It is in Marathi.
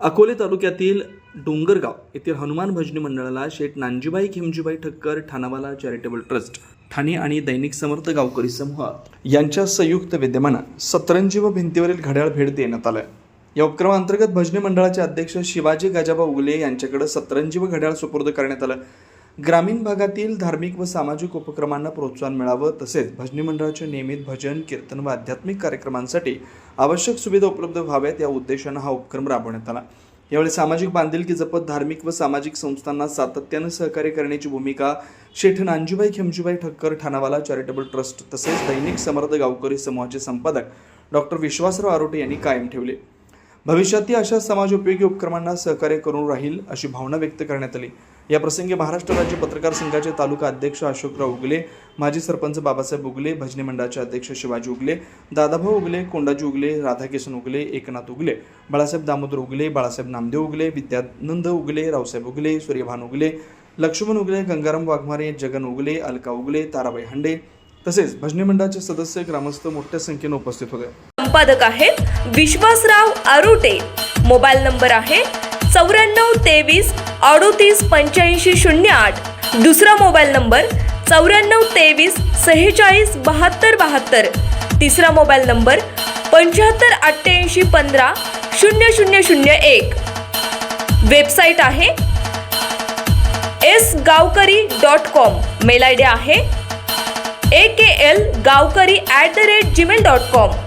अकोले तालुक्यातील डोंगरगाव येथील हनुमान भजनी मंडळाला शेठ नानजीबाई खिमजीबाई ठक्कर ठाणावाला चॅरिटेबल ट्रस्ट ठाणे आणि दैनिक समर्थ गावकरी समूह यांच्या संयुक्त विद्यमानात सतरंजी व भिंतीवरील घड्याळ भेट देण्यात आलं। या उपक्रमांतर्गत भजनी मंडळाचे अध्यक्ष शिवाजी गाजाबा उगले यांच्याकडे सतरंजी व घड्याळ सुपूर्द करण्यात आलं। ग्रामीण भागातील धार्मिक व सामाजिक उपक्रमांना प्रोत्साहन मिळावं तसेच भजनी मंडळाच्या नियमित भजन कीर्तन व आध्यात्मिक कार्यक्रमांसाठी आवश्यक सुविधा उपलब्ध व्हाव्यात या उद्देशाने हा उपक्रम राबवण्यात आला। यावेळी सामाजिक बांधिलकी जपत धार्मिक व सामाजिक संस्थांना सातत्याने सहकार्य करण्याची भूमिका शेठ नानजीबाई खिमजीबाई ठक्कर ठाणावाला चॅरिटेबल ट्रस्ट तसेच दैनिक समर्थ गावकरी समूहाचे संपादक डॉक्टर विश्वासराव आरोटे यांनी कायम ठेवले। भविष्यातही अशा समाजोपयोगी उपक्रमांना सहकार्य करून राहील अशी भावना व्यक्त करण्यात आली। या प्रसंगी महाराष्ट्र राज्य पत्रकार संघाचे तालुका अध्यक्ष अशोकराव उगले, माजी सरपंच बाबासाहेब उगले, भजनी मंडळाचे अध्यक्ष शिवाजी उगले, दादाभाऊ उगले, कोंडाजी उगले, राधाकिशन उगले, एकनाथ उगले, बाळासाहेब दामोदर उगले, बाळासाहेब नामदेव उगले, विद्यानंद उगले, रावसाहेब उगले, सूर्यभान उगले, लक्ष्मण उगले, गंगाराम वाघमारे, जगन उगले, अलका उगले, ताराबाई हांडे तसेच भजनी मंडळाचे सदस्य ग्रामस्थ मोठ्या संख्येने उपस्थित होते। संपादक आहेत विश्वासराव आरोटे। मोबाईल नंबर आहे 9423 38 85 08। दुसरा मोबाईल नंबर 9423 46 72 72। तिसरा मोबाईल नंबर 75 88 15 0001। वेबसाईट आहे sgavkari.com। मेल आयडी आहे akl gavkari@gmail.com।